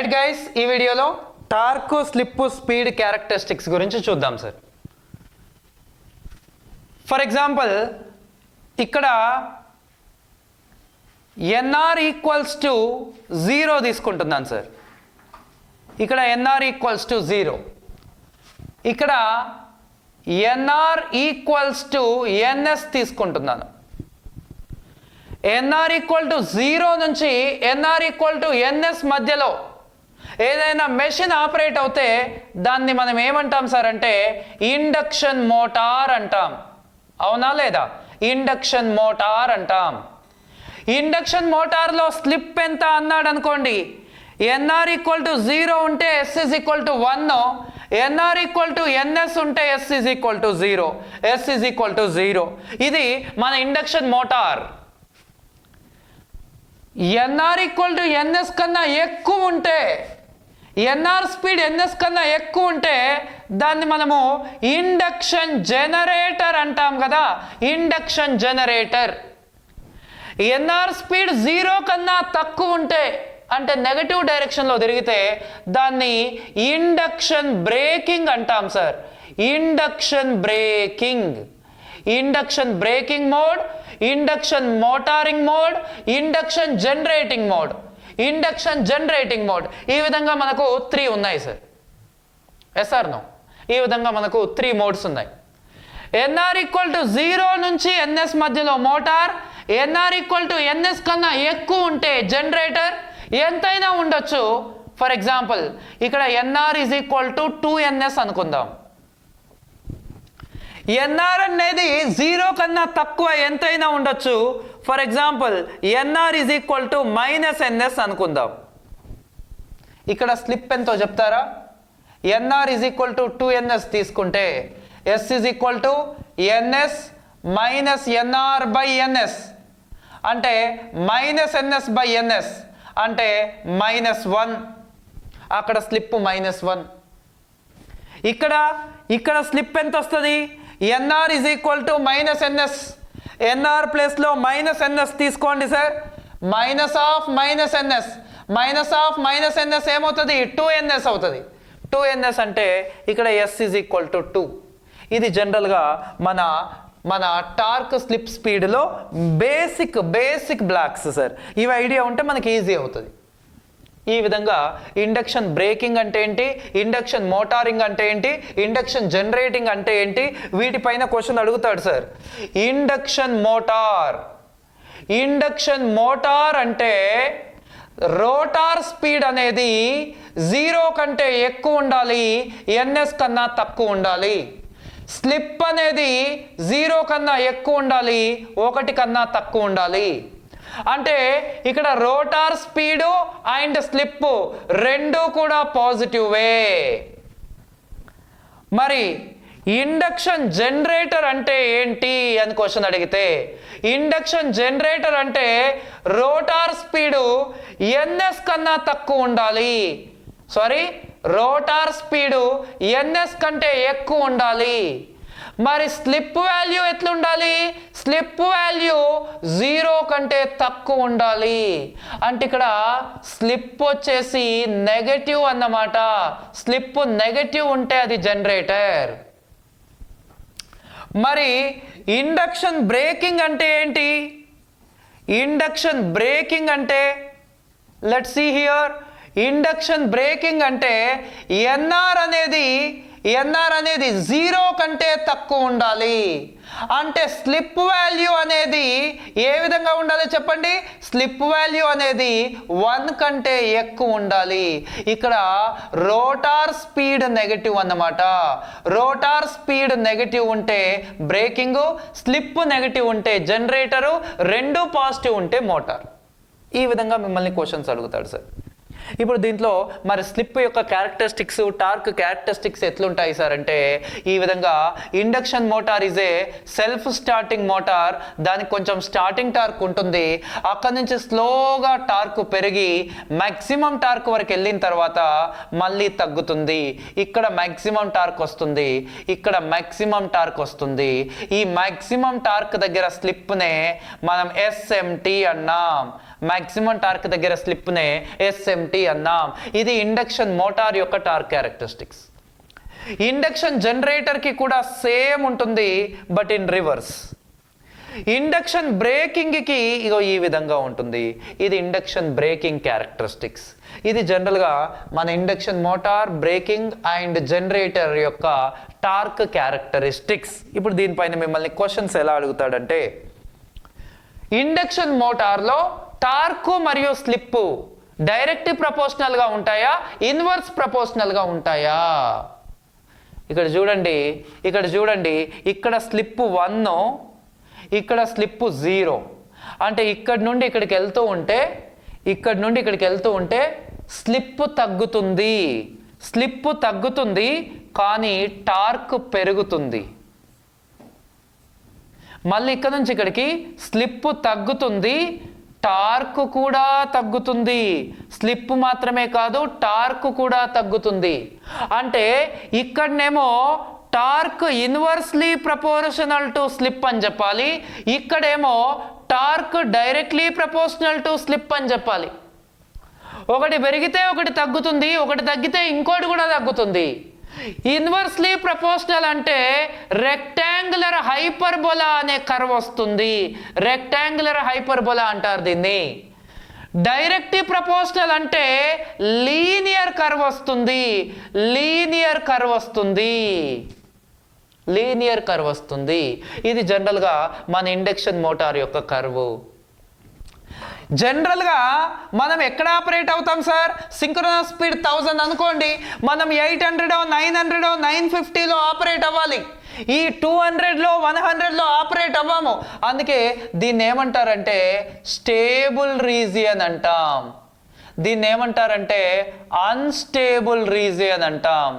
Right guys, ఈ వీడియోలో torque, slip, speed characteristics గురించి చూద్దాం సార్. ఫర్ ఎగ్జాంపుల్ ఇక్కడ ఎన్ఆర్ ఈక్వల్స్ టు 0 తీసుకుంటున్నాను సార్. ఇక్కడ ఎన్ఆర్ ఈక్వల్స్ టు 0, ఇక్కడ ఎన్ఆర్ ఈక్వల్స్ టు ఎన్ఎస్ తీసుకుంటున్నాను. ఎన్ఆర్ ఈక్వల్ టు 0 నుంచి ఎన్ఆర్ ఈక్వల్ టు ఎన్ఎస్ మధ్యలో ఏదైనా మెషిన్ ఆపరేట్ అవుతే దాన్ని మనం ఏమంటాం సార్ అంటే ఇండక్షన్ మోటార్ అంటాం. అవునా లేదా? ఇండక్షన్ మోటార్ అంటాం. ఇండక్షన్ మోటార్లో స్లిప్ ఎంత అన్నాడు అనుకోండి, ఎన్ఆర్ ఈక్వల్ టు 0 ఉంటే S is equal to 1, NR equal to NS ఉంటే S is equal to 0, S is equal to 0. ఇది మన induction motor. NR equal to NS కన్నా ఎక్కువ ఉంటే, ఎన్ఆర్ స్పీడ్ ఎన్ఎస్ కన్నా ఎక్కువ ఉంటే దాన్ని మనము ఇండక్షన్ జనరేటర్ అంటాం కదా. Induction generator. ఎన్ఆర్ స్పీడ్ 0 కన్నా తక్కువ ఉంటే అంటే నెగటివ్ డైరెక్షన్లో తిరిగితే దాన్ని ఇండక్షన్ బ్రేకింగ్ అంటాం sir. Induction braking. Induction braking mode, induction motoring mode, induction generating mode. Induction generating mode ఈ విధంగా మనకు 3 ఉన్నాయి సార్. Yes are no? ఈ విధంగా మనకు 3 మోడ్స్ ఉన్నాయి. ఎన్ఆర్ ఈక్వల్ టు 0 నుంచి ఎన్ఎస్ మధ్యలో motor, NR equal to NS కన్నా ఎక్కువ ఉంటే జనరేటర్. ఎంతైనా ఉండొచ్చు. ఫర్ ఎగ్జాంపుల్ ఇక్కడ NR is equal to 2NS అనుకుందాం. ఎన్ఆర్ అనేది 0 కన్నా తక్కువ ఎంతైనా ఉండొచ్చు. For example NR is equal to -NS అనుకుందాం. ఇక్కడ స్లిప్ ఎంతో చెప్తారా? NR is equal to 2NS తీసుకుంటే S is equal to NS minus NR by NS అంటే -NS బై NS అంటే -1. అక్కడ స్లిప్ -1. ఇక్కడ స్లిప్ ఎంత వస్తుంది? NR is equal to -NS. NR ప్లేస్లో -NS తీసుకోండి sir. Minus of -NS, minus of -NS ఏమవుతుంది? 2NS అవుతుంది. 2NS అంటే ఇక్కడ ఎస్ ఈజ్ ఈక్వల్ టు 2. ఇది జనరల్గా మన టార్క్ స్లిప్ స్పీడ్లో బేసిక్ బ్లాక్స్ సార్. ఇవి ఐడియా ఉంటే మనకి ఈజీ అవుతుంది. ఈ విధంగా ఇండక్షన్ బ్రేకింగ్ అంటే ఏంటి, ఇండక్షన్ మోటారింగ్ అంటే ఏంటి, ఇండక్షన్ జనరేటింగ్ అంటే ఏంటి, వీటిపైన క్వశ్చన్ అడుగుతాడు సార్. ఇండక్షన్ మోటార్ అంటే రోటార్ స్పీడ్ అనేది 0 కంటే ఎక్కువ ఉండాలి, NS కన్నా తక్కువ ఉండాలి. స్లిప్ అనేది 0 కన్నా ఎక్కువ ఉండాలి, 1 కన్నా తక్కువ ఉండాలి. అంటే ఇక్కడ రోటార్ స్పీడు అండ్ స్లిప్ రెండు కూడా పాజిటివే. మరి ఇండక్షన్ జనరేటర్ అంటే ఏంటి అని క్వశ్చన్ అడిగితే, ఇండక్షన్ జనరేటర్ అంటే రోటార్ స్పీడు NS కన్నా తక్కువ ఉండాలి. రోటార్ స్పీడు NS కంటే ఎక్కువ ఉండాలి. మరి స్లిప్ వాల్యూ ఎట్లుండాలి? స్లిప్ వాల్యూ 0 కంటే తక్కువ ఉండాలి. అంటే ఇక్కడ స్లిప్ వచ్చేసి నెగటివ్ అన్నమాట. స్లిప్ నెగటివ్ ఉంటే అది జనరేటర్. మరి ఇండక్షన్ బ్రేకింగ్ అంటే ఏంటి? ఇండక్షన్ బ్రేకింగ్ అంటే let's see here. Induction braking అంటే ఎన్ఆర్ అనేది 0 కంటే తక్కువ ఉండాలి. అంటే స్లిప్ వాల్యూ అనేది ఏ విధంగా ఉండాలి చెప్పండి? స్లిప్ వాల్యూ అనేది 1 కంటే ఎక్కువ ఉండాలి. ఇక్కడ రోటార్ స్పీడ్ నెగటివ్ అన్నమాట. రోటార్ స్పీడ్ నెగటివ్ ఉంటే బ్రేకింగ్, స్లిప్ నెగటివ్ ఉంటే జనరేటరు, రెండు పాజిటివ్ ఉంటే మోటార్. ఈ విధంగా మిమ్మల్ని క్వశ్చన్స్ అడుగుతాడు సార్. ఇప్పుడు దీంట్లో మరి స్లిప్ యొక్క క్యారెక్టరిస్టిక్స్, టార్క్ క్యారెక్టరిస్టిక్స్ ఎట్లుంటాయి సార్ అంటే ఈ విధంగా induction motor is a self starting motor. దానికి కొంచెం స్టార్టింగ్ టార్క్ ఉంటుంది. అక్కడి నుంచి స్లోగా టార్క్ పెరిగి మ్యాక్సిమం టార్క్ వరకు వెళ్ళిన తర్వాత మళ్ళీ తగ్గుతుంది. ఇక్కడ మ్యాక్సిమం టార్క్ వస్తుంది, ఇక్కడ మ్యాక్సిమం టార్క్ వస్తుంది. ఈ మ్యాక్సిమం టార్క్ దగ్గర స్లిప్నే మనం SMT అన్నాం. మాక్సిమం టార్క్ దగ్గర స్లిప్నే ఎస్ఎంటీ అన్నాం. ఇది ఇండక్షన్ మోటార్ యొక్క టార్క్ క్యారెక్టరిస్టిక్స్. ఇండక్షన్ జనరేటర్కి కూడా సేమ్ ఉంటుంది, బట్ ఇన్ రివర్స్. ఇండక్షన్ బ్రేకింగ్కి ఇగో ఈ విధంగా ఉంటుంది. ఇది ఇండక్షన్ బ్రేకింగ్ క్యారెక్టరిస్టిక్స్. ఇది జనరల్గా మన induction motor, breaking and generator యొక్క టార్క్ క్యారెక్టరిస్టిక్స్. ఇప్పుడు దీనిపైన మిమ్మల్ని క్వశ్చన్స్ ఎలా అడుగుతాడంటే, ఇండక్షన్ మోటార్లో టార్క్ మరియు స్లిప్ డైరెక్ట్ ప్రపోర్షనల్గా ఉంటాయా, ఇన్వర్స్ ప్రపోర్షనల్గా ఉంటాయా? ఇక్కడ చూడండి, ఇక్కడ స్లిప్ 1, ఇక్కడ స్లిప్ 0. అంటే ఇక్కడి నుండి ఇక్కడికి వెళ్తూ ఉంటే స్లిప్ తగ్గుతుంది కానీ టార్క్ పెరుగుతుంది. మళ్ళీ ఇక్కడ నుంచి ఇక్కడికి స్లిప్ తగ్గుతుంది, టార్క్ కూడా తగ్గుతుంది. స్లిప్ మాత్రమే కాదు, టార్క్ కూడా తగ్గుతుంది. అంటే ఇక్కడనేమో torque inversely proportional to slip అని చెప్పాలి, ఇక్కడేమో torque directly proportional to slip అని చెప్పాలి. ఒకటి పెరిగితే ఒకటి తగ్గుతుంది, ఒకటి తగ్గితే ఇంకోటి కూడా తగ్గుతుంది. ఇన్వర్స్లీ ప్రపోర్షనల్ అంటే రెక్టాంగులర్ హైపర్బోలా అనే కర్వ్ వస్తుంది. రెక్టాంగులర్ హైపర్బోలా అంటారు దీన్ని. డైరెక్ట్ ప్రపోర్షనల్ అంటే లీనియర్ కర్వ్ వస్తుంది. ఇది జనరల్గా మన ఇండక్షన్ మోటార్ యొక్క కర్వ్. జనరల్గా మనం ఎక్కడ ఆపరేట్ అవుతాం సార్? సింక్రోనస్ స్పీడ్ 1000 అనుకోండి, మనం 800, 900, 950లో ఆపరేట్ అవ్వాలి. ఈ 200లో 100లో ఆపరేట్ అవ్వము. అందుకే దీన్ని ఏమంటారంటే స్టేబుల్ రీజియన్ అంటాం. దీన్ని ఏమంటారంటే అన్స్టేబుల్ రీజియన్ అంటాం.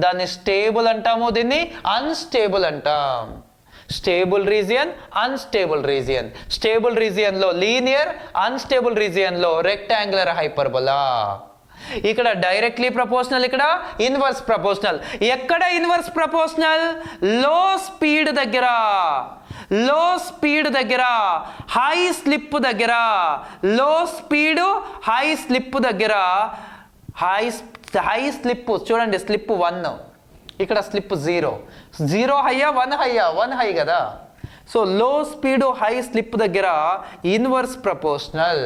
దాన్ని స్టేబుల్ అంటాము, దీన్ని అన్స్టేబుల్ అంటాం. Stable region, unstable region. Stable రీజియన్లో లీనియర్, అన్స్టేబుల్ రీజియన్లో రెక్టాంగులర్ హైపర్బోలా. ఇక్కడ డైరెక్ట్లీ ప్రపోర్షనల్, ఇక్కడ ఇన్వర్స్ ప్రపోర్షనల్. ఎక్కడ ఇన్వర్స్ ప్రపోర్షనల్? లో స్పీడ్ దగ్గర, హై స్లిప్ దగ్గర. లో స్పీడ్ హై స్లిప్ దగ్గర. హై స్లిప్ చూడండి, స్లిప్ 1, ఇక్కడ స్లిప్ 0 హైయా 1 హైయా? 1 హై కదా. So low speed high slip దగ్గర ఇన్వర్స్ ప్రపోర్షనల్.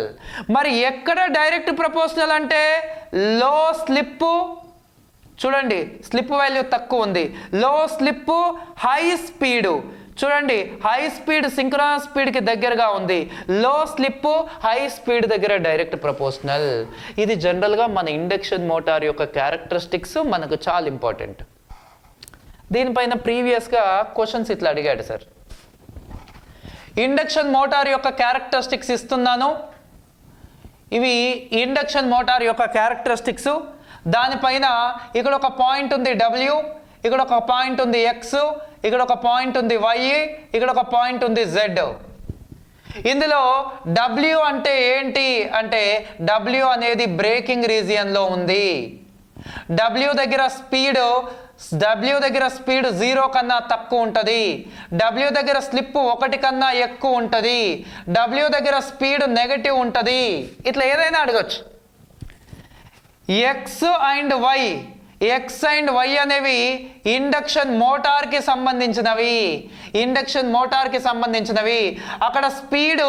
మరి ఎక్కడ డైరెక్ట్ ప్రపోర్షనల్ అంటే లో స్లిప్, చూడండి స్లిప్ వాల్యూ తక్కువ ఉంది. లో స్లిప్ హై స్పీడ్, చూడండి హై స్పీడ్ సింక్రోనస్ స్పీడ్కి దగ్గరగా ఉంది. లో స్లిప్ హై స్పీడ్ దగ్గర డైరెక్ట్ ప్రపోర్షనల్. ఇది జనరల్గా మన ఇండక్షన్ మోటార్ యొక్క క్యారెక్టరిస్టిక్స్ మనకు చాలా ఇంపార్టెంట్. దీనిపైన ప్రీవియస్గా క్వశ్చన్స్ ఇట్లా అడిగాడు సార్. ఇండక్షన్ మోటార్ యొక్క క్యారెక్టరిస్టిక్స్ ఇస్తున్నాను. ఇవి ఇండక్షన్ మోటార్ యొక్క క్యారెక్టరిస్టిక్స్. దానిపైన ఇక్కడ ఒక పాయింట్ ఉంది W, ఇక్కడ ఒక పాయింట్ ఉంది X, ఇక్కడ ఒక పాయింట్ ఉంది Y, ఇక్కడ ఒక పాయింట్ ఉంది Z. ఇందులో W అంటే ఏంటి అంటే W అనేది బ్రేకింగ్ రీజియన్లో ఉంది. W దగ్గర స్పీడ్ 0 కన్నా తక్కువ ఉంటుంది. W దగ్గర స్లిప్ 1 కన్నా ఎక్కువ ఉంటుంది. W దగ్గర స్పీడ్ నెగటివ్ ఉంటుంది. ఇట్లా ఏదైనా అడగచ్చు. X అండ్ Y అనేవి ఇండక్షన్ మోటార్కి సంబంధించినవి. అక్కడ స్పీడ్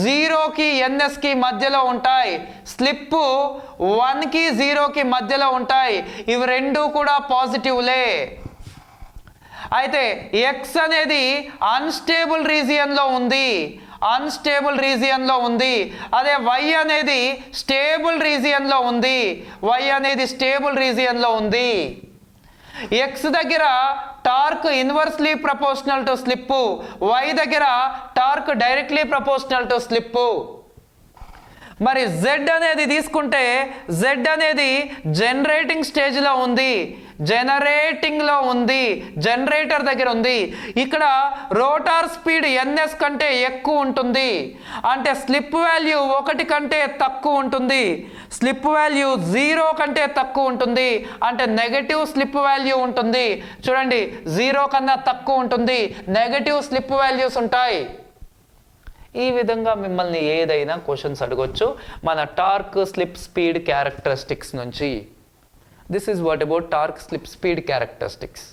0కి NSకి మధ్యలో ఉంటాయి. స్లిప్ 1కి 0కి మధ్యలో ఉంటాయి. ఇవి రెండు కూడా పాజిటివ్లే. అయితే X అనేది అన్స్టేబుల్ రీజియన్లో ఉంది. అదే Y అనేది స్టేబుల్ రీజియన్లో ఉంది. X దగ్గర torque inversely proportional to slip, Y దగ్గర torque directly proportional to slip. మరి Z అనేది తీసుకుంటే Z అనేది జనరేటింగ్ స్టేజ్లో ఉంది. జనరేటర్ దగ్గర ఉంది. ఇక్కడ రోటార్ స్పీడ్ NS కంటే ఎక్కువ ఉంటుంది. అంటే స్లిప్ వాల్యూ 1 కంటే తక్కువ ఉంటుంది. స్లిప్ వాల్యూ 0 కంటే తక్కువ ఉంటుంది. అంటే నెగటివ్ స్లిప్ వాల్యూ ఉంటుంది. చూడండి 0 కన్నా తక్కువ ఉంటుంది, నెగటివ్ స్లిప్ వాల్యూస్ ఉంటాయి. ఈ విధంగా మిమ్మల్ని ఏదైనా క్వశ్చన్స్ అడగొచ్చు మన టార్క్ స్లిప్ స్పీడ్ క్యారెక్టరిస్టిక్స్ నుంచి. This is what about torque slip speed characteristics.